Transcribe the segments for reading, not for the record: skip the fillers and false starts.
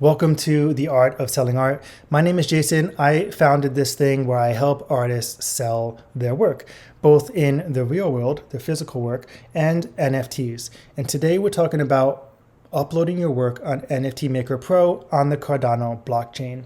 Welcome to The Art of Selling Art. My name is Jason. I founded this thing where I help artists sell their work, both in the real world, the physical work, and NFTs. And today we're talking about uploading your work on NFT-Maker Pro on the Cardano blockchain.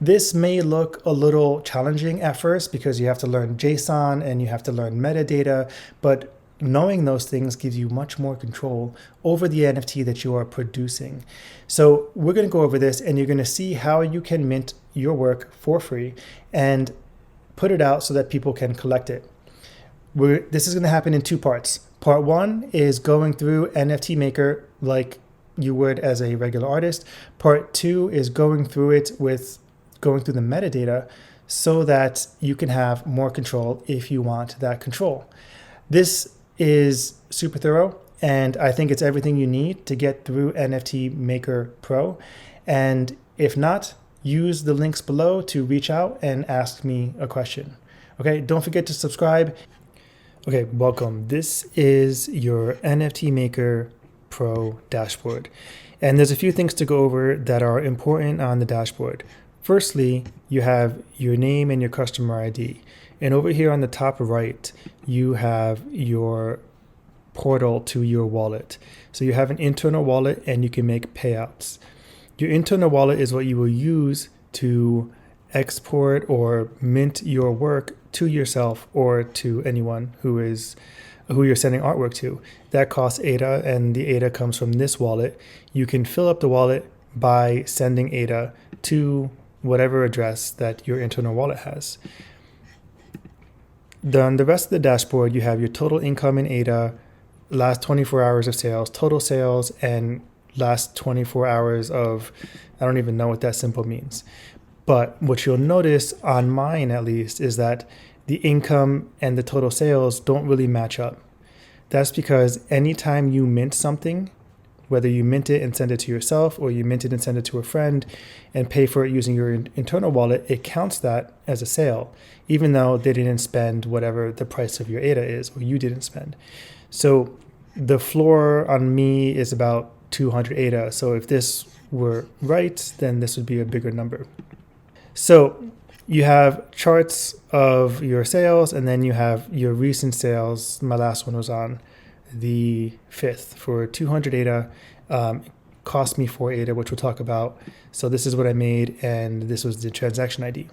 This may look a little challenging at first because you have to learn JSON and you have to learn metadata, but knowing those things gives you much more control over the NFT that you are producing. So we're going to go over this and you're going to see how you can mint your work for free and put it out so that people can collect it. This is going to happen in two parts. Part one is going through NFT Maker like you would as a regular artist. Part two is going through it with going through the metadata so that you can have more control if you want that control. This is super thorough, and I think it's everything you need to get through NFT Maker Pro. And if not, use the links below to reach out and ask me a question. Okay, don't forget to subscribe. Okay, welcome. This is your NFT Maker Pro dashboard. And there's a few things to go over that are important on the dashboard. Firstly, you have your name and your customer ID. And over here on the top right, you have your portal to your wallet. So you have an internal wallet and you can make payouts. Your internal wallet is what you will use to export or mint your work to yourself or to anyone who you're sending artwork to. That costs ADA, and the ADA comes from this wallet. You can fill up the wallet by sending ADA to whatever address that your internal wallet has. On the rest of the dashboard, you have your total income in ADA, last 24 hours of sales, total sales, and last 24 hours of, I don't even know what that symbol means. But what you'll notice on mine, at least, is that the income and the total sales don't really match up. That's because anytime you mint something, whether you mint it and send it to yourself or you mint it and send it to a friend and pay for it using your internal wallet, it counts that as a sale, even though they didn't spend whatever the price of your ADA is or you didn't spend. So the floor on me is about 200 ADA. So if this were right, then this would be a bigger number. So you have charts of your sales, and then you have your recent sales. My last one was on the 5th for 200 ADA. Cost me 4 ADA, which we'll talk about. So this is what I made, and this was the transaction ID.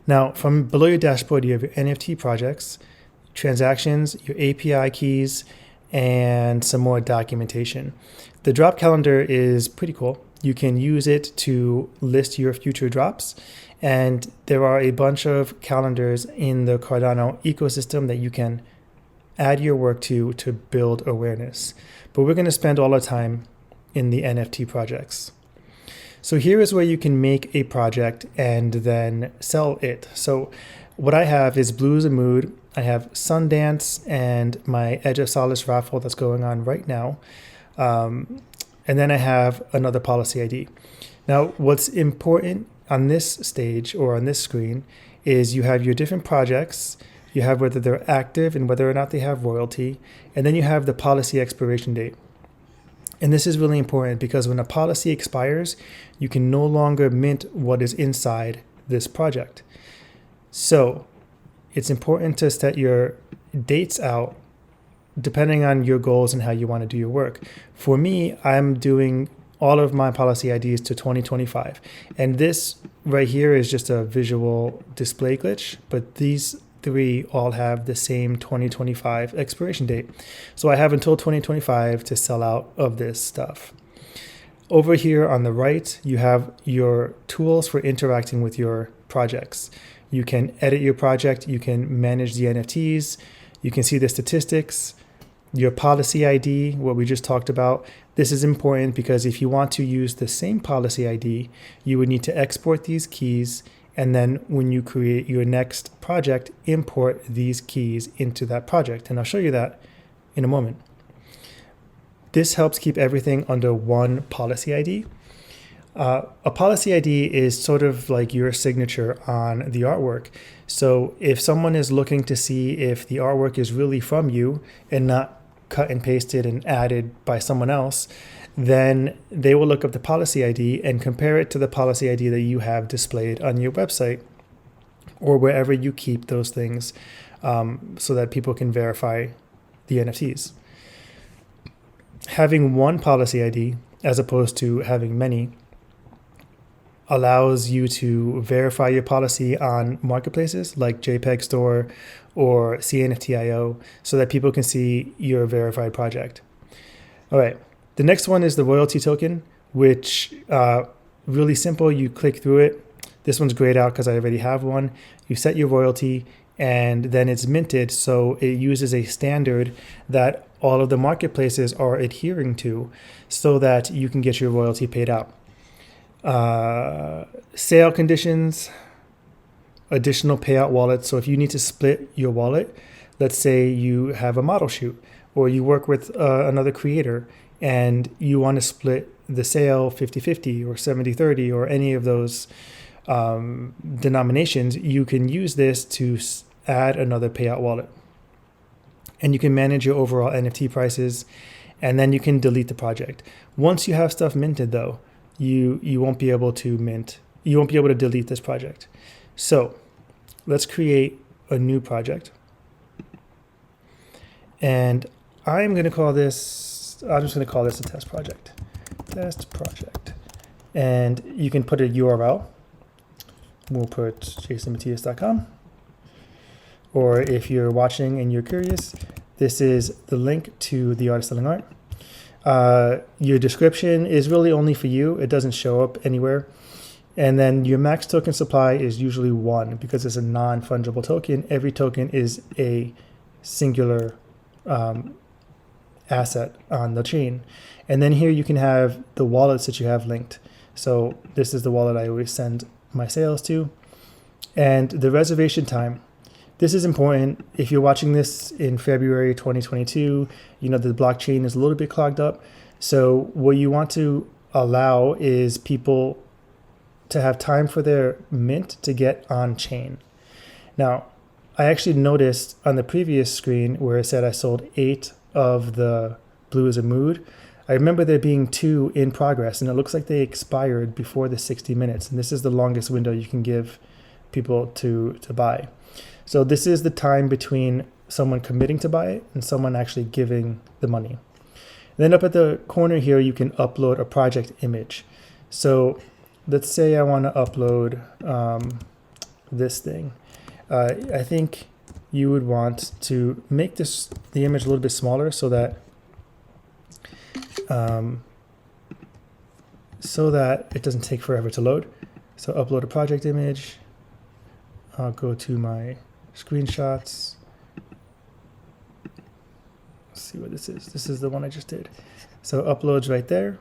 Now, from below your dashboard, you have your NFT projects, transactions, your API keys, and some more documentation. The drop calendar is pretty cool. You can use it to list your future drops, and there are a bunch of calendars in the Cardano ecosystem that you can add your work to build awareness. But we're going to spend all our time in the NFT projects. So here is where you can make a project and then sell it. So what I have is Blues and Mood. I have Sundance and my Edge of Solace raffle that's going on right now. And then I have another policy ID. Now, what's important on this stage or on this screen is you have your different projects. You have whether they're active and whether or not they have royalty. And then you have the policy expiration date. And this is really important because when a policy expires, you can no longer mint what is inside this project. So it's important to set your dates out depending on your goals and how you want to do your work. For me, I'm doing all of my policy IDs to 2025. And this right here is just a visual display glitch, but these three all have the same 2025 expiration date. So I have until 2025 to sell out of this stuff. Over here on the right, you have your tools for interacting with your projects. You can edit your project, you can manage the NFTs, you can see the statistics, your policy ID, what we just talked about. This is important because if you want to use the same policy ID, you would need to export these keys, and then when you create your next project, import these keys into that project. And I'll show you that in a moment. This helps keep everything under one policy ID. A policy ID is sort of like your signature on the artwork. So if someone is looking to see if the artwork is really from you and not cut and pasted and added by someone else, then they will look up the policy ID and compare it to the policy ID that you have displayed on your website or wherever you keep those things, so that people can verify the NFTs. Having one policy ID as opposed to having many allows you to verify your policy on marketplaces like JPEG Store or CNFT.io so that people can see your verified project. All right, the next one is the royalty token, which really simple. You click through it. This one's grayed out because I already have one. You set your royalty and then it's minted. So it uses a standard that all of the marketplaces are adhering to so that you can get your royalty paid out. Sale conditions, additional payout wallets. So if you need to split your wallet, let's say you have a model shoot or you work with another creator and you want to split the sale 50-50 or 70-30 or any of those denominations, you can use this to add another payout wallet. And you can manage your overall NFT prices, and then you can delete the project. Once you have stuff minted though, you won't be able to delete this project. So let's create a new project. And I'm just going to call this a test project. And you can put a URL. We'll put jasonmatias.com. Or if you're watching and you're curious, this is the link to the Art of Selling Art. Your description is really only for you. It doesn't show up anywhere. And then your max token supply is usually 1 because it's a non-fungible token. Every token is a singular asset on the chain. And then here you can have the wallets that you have linked. So this is the wallet I always send my sales to. And the reservation time. This is important. If you're watching this in February 2022, the blockchain is a little bit clogged up. So what you want to allow is people to have time for their mint to get on chain. Now, I actually noticed on the previous screen where it said I sold 8 of the Blue is a Mood. I remember there being 2 in progress, and it looks like they expired before the 60 minutes. And this is the longest window you can give people to buy. So this is the time between someone committing to buy it and someone actually giving the money. And then up at the corner here, you can upload a project image. So let's say I want to upload this thing. I think you would want to make the image a little bit smaller so that it doesn't take forever to load. So upload a project image. I'll go to my screenshots. Let's see what this is. This is the one I just did. So uploads right there.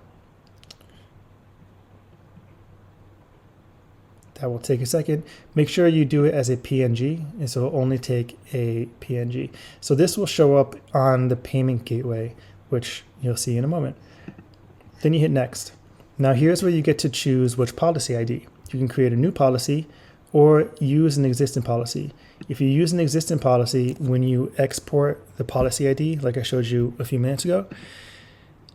That will take a second. Make sure you do it as a PNG, and so it'll only take a PNG. So this will show up on the payment gateway, which you'll see in a moment. Then you hit next. Now here's where you get to choose which policy ID. You can create a new policy or use an existing policy. If you use an existing policy, when you export the policy ID, like I showed you a few minutes ago,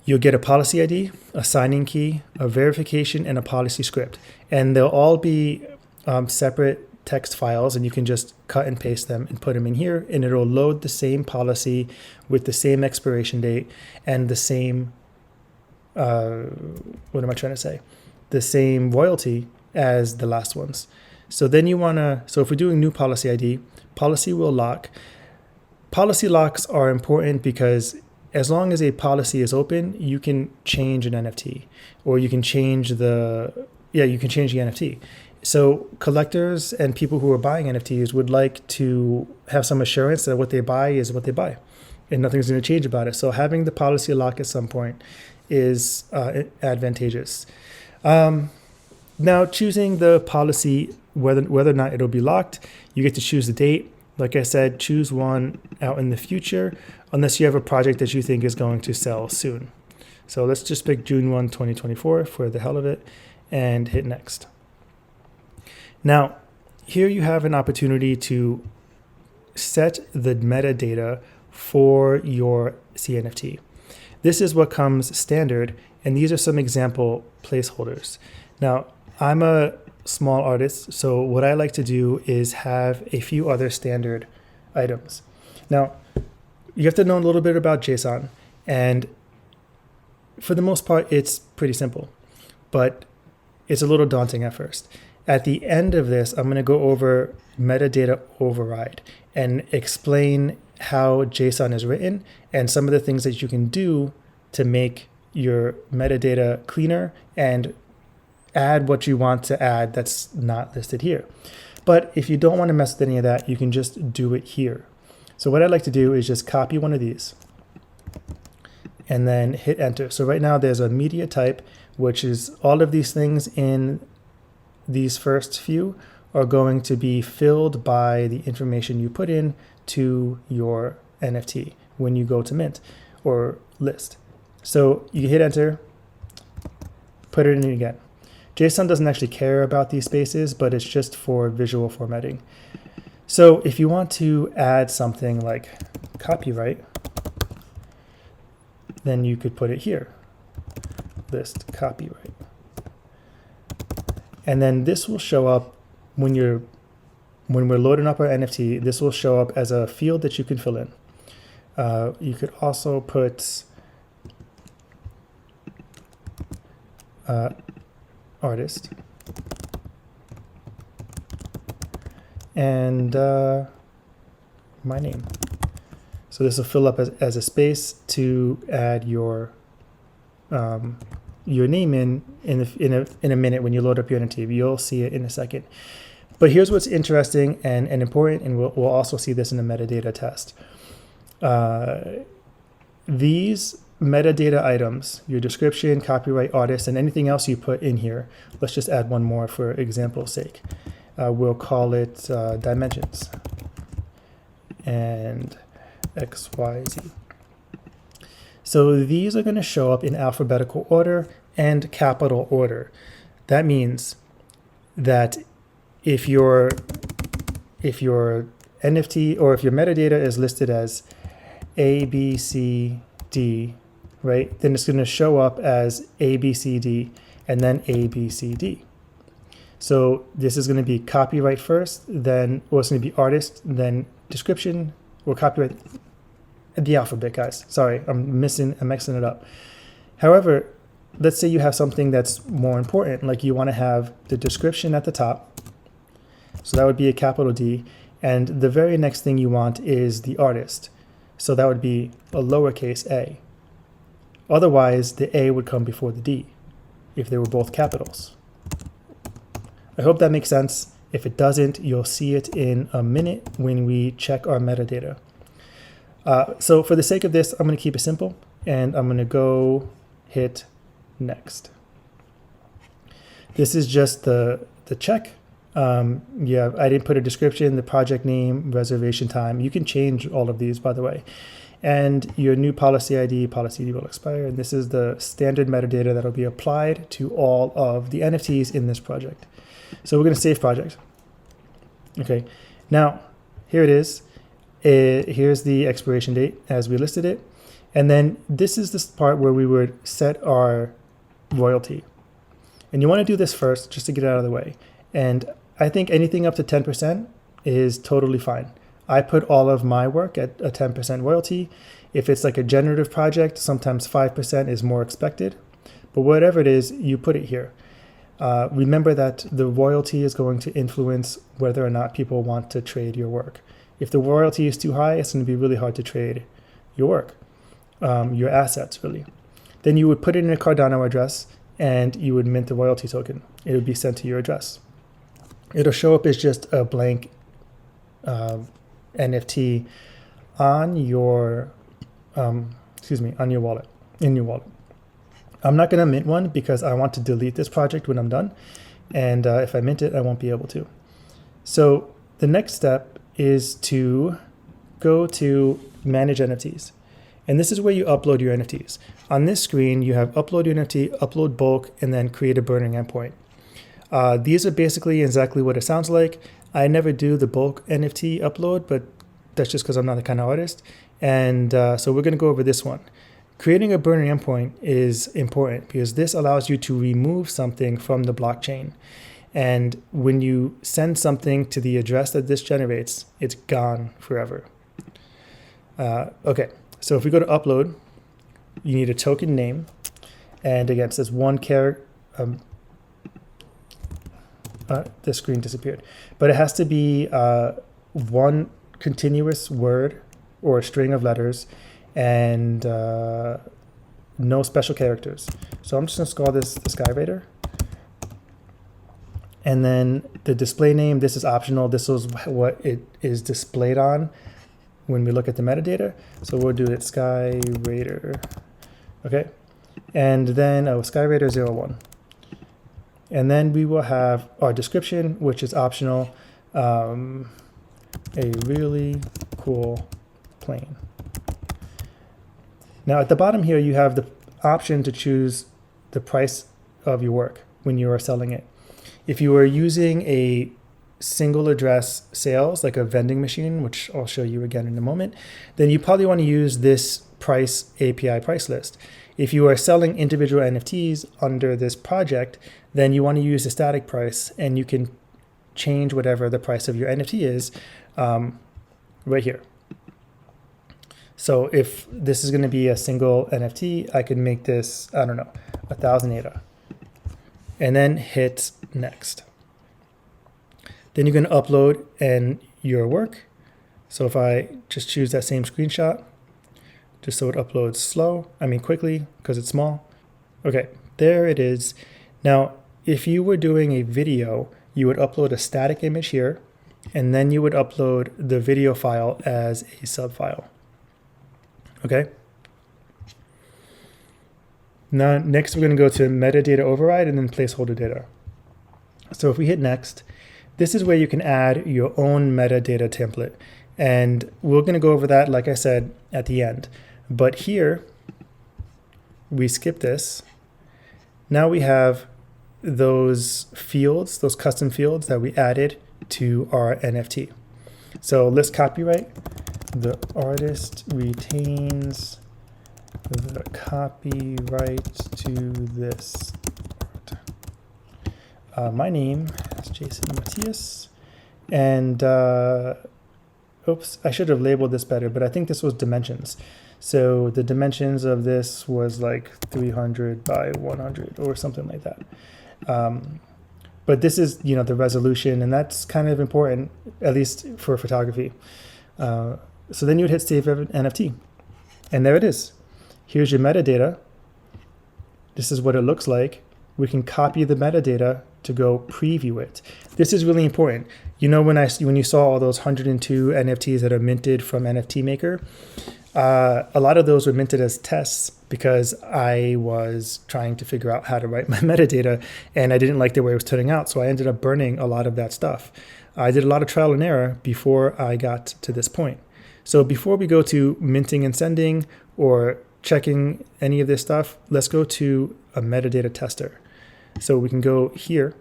you'll get a policy ID, a signing key, a verification, and a policy script. And they'll all be separate text files, and you can just cut and paste them and put them in here, and it'll load the same policy with the same expiration date and the same, the same royalty as the last ones. So then so if we're doing new policy ID, policy will lock. Policy locks are important because as long as a policy is open, you can change an NFT, or you can change the NFT. So collectors and people who are buying NFTs would like to have some assurance that what they buy is what they buy and nothing's going to change about it. So having the policy lock at some point is advantageous. Now choosing the policy, whether or not it'll be locked, you get to choose the date. Like I said, choose one out in the future, unless you have a project that you think is going to sell soon. So let's just pick June 1, 2024 for the hell of it and hit next. Now, here you have an opportunity to set the metadata for your CNFT. This is what comes standard And these are some example placeholders. Now, I'm a small artist, so what I like to do is have a few other standard items. Now, you have to know a little bit about JSON, and for the most part, it's pretty simple, but it's a little daunting at first. At the end of this, I'm going to go over metadata override and explain how JSON is written and some of the things that you can do to make your metadata cleaner and add what you want to add that's not listed here. But if you don't want to mess with any of that, you can just do it here. So what I'd like to do is just copy one of these and then hit enter. So right now there's a media type, which is all of these things in these first few are going to be filled by the information you put in to your NFT when you go to mint or list. So you hit enter, put it in again. JSON doesn't actually care about these spaces, but it's just for visual formatting. So if you want to add something like copyright, then you could put it here, list copyright. And then this will show up when we're loading up our NFT, this will show up as a field that you can fill in. You could also put artist and my name. So this will fill up as a space to add your name in a minute when you load up your NFT. You'll see it in a second. But here's what's interesting and important, and we'll also see this in the metadata test. These metadata items, your description, copyright, artist, and anything else you put in here, let's just add one more for example's sake. We'll call it dimensions and XYZ. So these are going to show up in alphabetical order and capital order. That means that if your NFT or if your metadata is listed as A, B, C, D, right, then it's going to show up as A, B, C, D, and then A, B, C, D. So this is going to be copyright first, then, or it's going to be artist, then description, or copyright, the alphabet, guys. Sorry, I'm mixing it up. However, let's say you have something that's more important, like you want to have the description at the top. So that would be a capital D. And the very next thing you want is the artist. So that would be a lowercase a. Otherwise, the A would come before the D if they were both capitals. I hope that makes sense. If it doesn't, you'll see it in a minute when we check our metadata. So for the sake of this, I'm going to keep it simple, and I'm going to go hit next. This is just the check. Yeah, I didn't put a description, the project name, reservation time. You can change all of these, by the way. And your new policy ID will expire. And this is the standard metadata that will be applied to all of the NFTs in this project. So we're going to save project. Okay, now here it is. Here's the expiration date as we listed it. And then this is this part where we would set our royalty. And you want to do this first just to get it out of the way. And I think anything up to 10% is totally fine. I put all of my work at a 10% royalty. If it's like a generative project, sometimes 5% is more expected. But whatever it is, you put it here. Remember that the royalty is going to influence whether or not people want to trade your work. If the royalty is too high, it's going to be really hard to trade your work, your assets, really. Then you would put it in a Cardano address, and you would mint the royalty token. It would be sent to your address. It'll show up as just a blank NFT on your, on your wallet, in your wallet. I'm not going to mint one because I want to delete this project when I'm done. And if I mint it, I won't be able to. So the next step is to go to manage NFTs. And this is where you upload your NFTs. On this screen, you have upload your NFT, upload bulk, and then create a burning endpoint. These are basically exactly what it sounds like. I never do the bulk NFT upload, but that's just because I'm not the kind of artist. And so we're going to go over this one. Creating a burner endpoint is important because this allows you to remove something from the blockchain. And when you send something to the address that this generates, it's gone forever. Okay, so if we go to upload, you need a token name. And again, it says one character. The screen disappeared. But it has to be one continuous word or a string of letters and no special characters. So I'm just going to call this the Skyraider. And then the display name, this is optional. This is what it is displayed on when we look at the metadata. So we'll do it Skyraider. Okay. And then Skyraider 01. And then we will have our description, which is optional. A really cool plane. Now at the bottom here, you have the option to choose the price of your work when you are selling it. If you are using a single address sales, like a vending machine, which I'll show you again in a moment, then you probably want to use this price API price list. If you are selling individual NFTs under this project, then you want to use the static price, and you can change whatever the price of your NFT is right here. So if this is going to be a single NFT, I can make this, I don't know, 1,000 ADA. And then hit next. Then you're going to upload your work. So if I just choose that same screenshot, just so it uploads quickly because it's small. Okay, there it is. Now, if you were doing a video, you would upload a static image here, and then you would upload the video file as a sub file. Okay. Now, next we're going to go to metadata override and then placeholder data. So if we hit next, this is where you can add your own metadata template. And we're going to go over that, like I said, at the end. But here, we skip this. Now we have those fields, those custom fields that we added to our NFT. So let's copyright. The artist retains the copyright to this art. My name is Jason Matias, and oops, I should have labeled this better, but I think this was dimensions. So the dimensions of this was like 300 by 100 or something like that. But this is, the resolution, and that's kind of important, at least for photography. So then you would hit save NFT, and there it is. Here's your metadata. This is what it looks like. We can copy the metadata to go preview it. This is really important. When you saw all those 102 NFTs that are minted from NFT-Maker, a lot of those were minted as tests because I was trying to figure out how to write my metadata, and I didn't like the way it was turning out. So I ended up burning a lot of that stuff. I did a lot of trial and error before I got to this point. So before we go to minting and sending or checking any of this stuff, let's go to a metadata tester. So we can go here.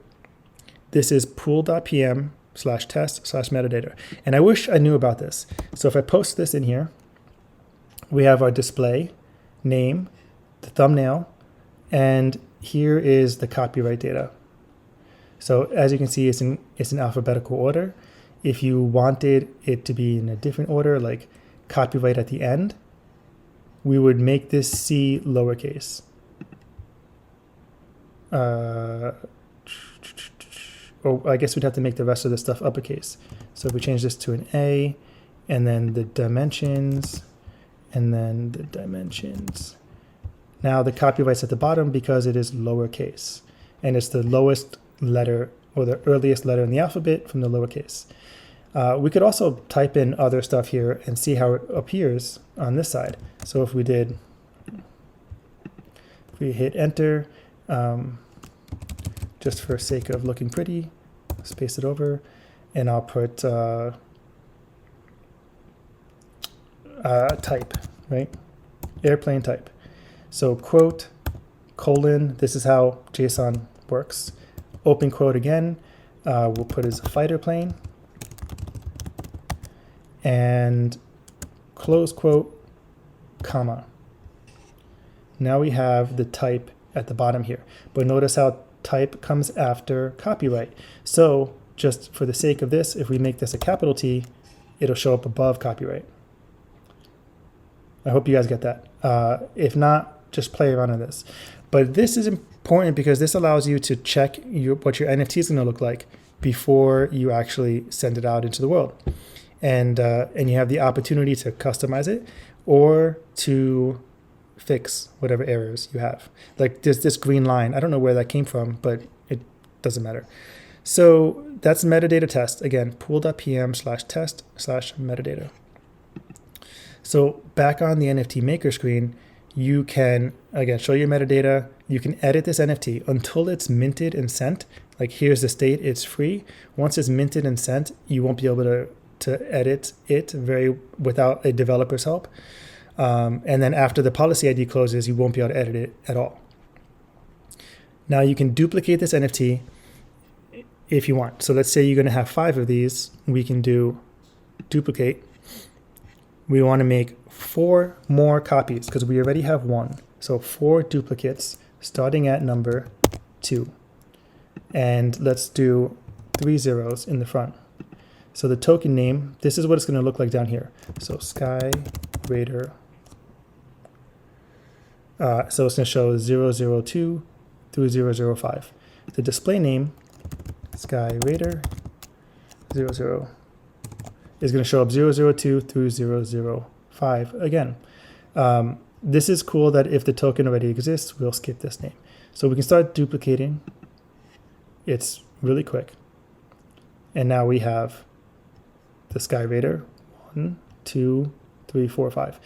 This is pool.pm/test/metadata. And I wish I knew about this. So if I post this in here, we have our display name, the thumbnail, and here is the copyright data. So as you can see, it's in alphabetical order. If you wanted it to be in a different order, like copyright at the end, we would make this C lowercase. I guess we'd have to make the rest of the stuff uppercase. So if we change this to an A, and then the dimensions, and then the dimensions. Now the copyright's at the bottom because it is lowercase, and it's the lowest letter or the earliest letter in the alphabet from the lowercase. We could also type in other stuff here and see how it appears on this side. So if we hit enter, just for sake of looking pretty, space it over, and I'll put type, right? Airplane type. So quote, colon, this is how JSON works. Open quote again, we'll put as a fighter plane. And close quote, comma. Now we have the type at the bottom here. But notice how type comes after copyright. So just for the sake of this, if we make this a capital T, it'll show up above copyright. I hope you guys get that. If not, just play around on this. But this is important because this allows you to check what your NFT is going to look like before you actually send it out into the world. And you have the opportunity to customize it or to fix whatever errors you have. Like there's this green line. I don't know where that came from, but it doesn't matter. So that's metadata test. Again, pool.pm/test/metadata. So back on the NFT-Maker screen, you can, again, show your metadata. You can edit this NFT until it's minted and sent. Like here's the state, it's free. Once it's minted and sent, you won't be able to edit it without a developer's help. And then after the policy ID closes, you won't be able to edit it at all. Now you can duplicate this NFT if you want. So let's say you're going to have 5 of these. We can do duplicate. We want to make 4 more copies because we already have 1. So 4 duplicates starting at number 2. And let's do 3 zeros in the front. So the token name, this is what it's going to look like down here. So Sky Raider. So it's going to show 002 through 005. The display name, Sky Raider 00, is going to show up 002 through 005 again. This is cool that if the token already exists, we'll skip this name. So we can start duplicating. It's really quick. And now we have the Sky Raider 1, 2, 3, 4, 5.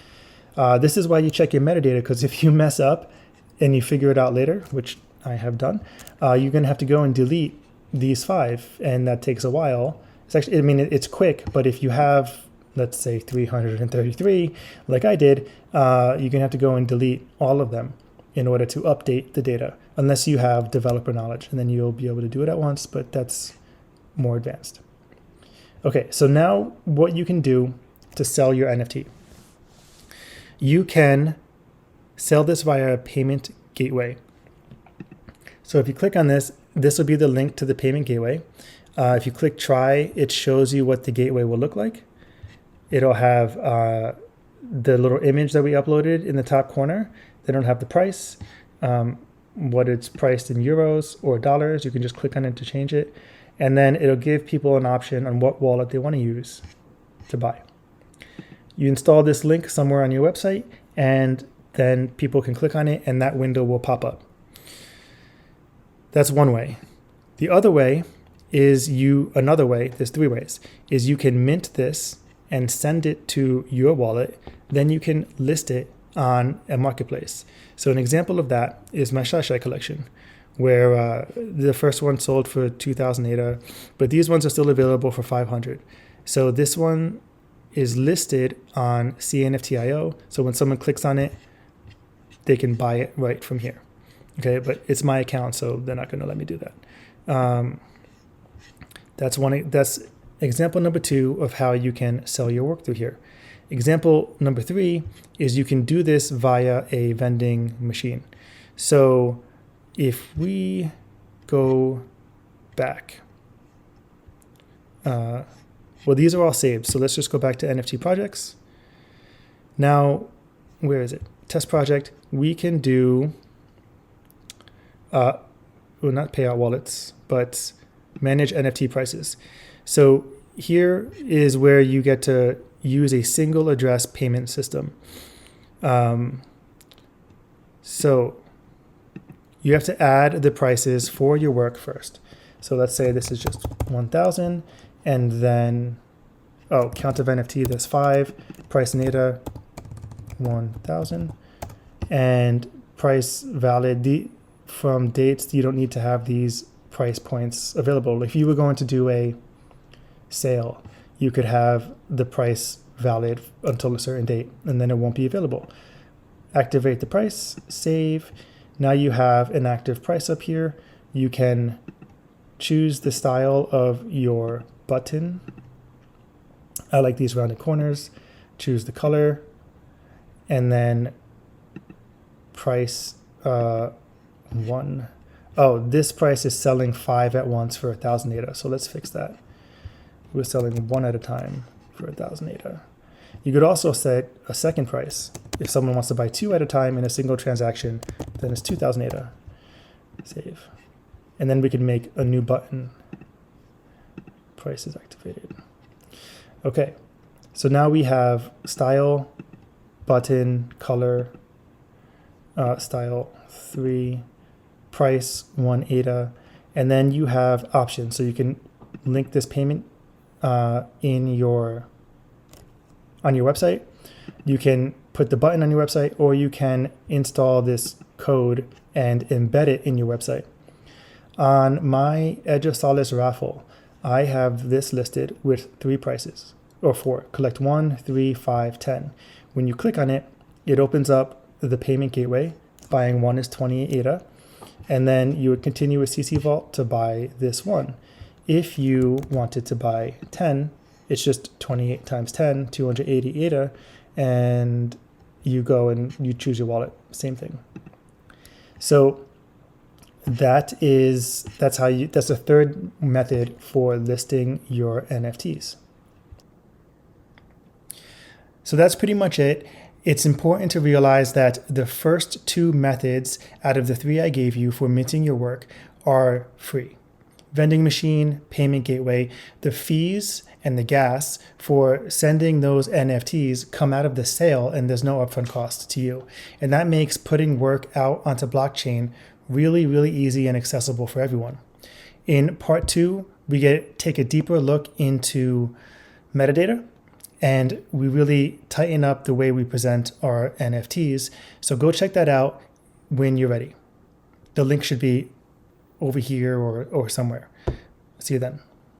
This is why you check your metadata, because if you mess up and you figure it out later, which I have done, you're going to have to go and delete these 5, and that takes a while. It's actually, I mean, it's quick, but if you have, let's say 333, like I did, you're going to have to go and delete all of them in order to update the data, unless you have developer knowledge, and then you'll be able to do it at once, but that's more advanced. Okay, so now what you can do to sell your NFT. You can sell this via a payment gateway. So if you click on this, this will be the link to the payment gateway. If you click try, it shows you what the gateway will look like. It'll have the little image that we uploaded in the top corner. They don't have the price, what it's priced in euros or dollars. You can just click on it to change it. And then it'll give people an option on what wallet they want to use to buy. You install this link somewhere on your website, and then people can click on it, and that window will pop up. That's one way. The other way is another way, there's 3 ways, is you can mint this and send it to your wallet. Then you can list it on a marketplace. So an example of that is my Shashai collection, where the first one sold for 2,000 ADA, but these ones are still available for 500. So this one is listed on CNFT.io. So when someone clicks on it, they can buy it right from here. Okay, but it's my account, so they're not going to let me do that. That's example number 2 of how you can sell your work through here. Example number 3 is you can do this via a vending machine. So if we go back, well, these are all saved. So let's just go back to NFT projects. Now, where is it? Test project. We can do, well, not payout wallets, but manage NFT prices. So here is where you get to use a single address payment system. So you have to add the prices for your work first. So let's say this is just 1,000, and then, count of NFT, there's 5, price in ADA, 1,000, and price valid. From dates, you don't need to have these price points available. If you were going to do a sale, you could have the price valid until a certain date, and then it won't be available. Activate the price, save. Now you have an active price up here. You can choose the style of your button. I like these rounded corners. Choose the color, and then price one. Oh, this price is selling 5 at once for 1,000 ADA. So let's fix that. We're selling 1 at a time for 1,000 ADA. You could also set a second price. If someone wants to buy 2 at a time in a single transaction, then it's 2,000 ADA. Save. And then we can make a new button. Price is activated. Okay, so now we have style, button, color, style 3, price 1 ADA, and then you have options. So you can link this payment on your website. You can put the button on your website, or you can install this code and embed it in your website. On my Edge of Solace raffle, I have this listed with 3 prices, or 4. Collect 1, 3, 5, 10. When you click on it, it opens up the payment gateway. Buying 1 is 20 ADA. And then you would continue with CC Vault to buy this one. If you wanted to buy 10, it's just 28 times 10, 280 ADA, and you go and you choose your wallet, same thing. So that's a third method for listing your NFTs. So that's pretty much it. It's important to realize that the first 2 methods out of the 3 I gave you for minting your work are free. Vending machine, payment gateway, the fees and the gas for sending those NFTs come out of the sale, and there's no upfront cost to you. And that makes putting work out onto blockchain really, really easy and accessible for everyone. In part 2, we take a deeper look into metadata, and we really tighten up the way we present our NFTs. So go check that out when you're ready. The link should be over here or somewhere. See you then.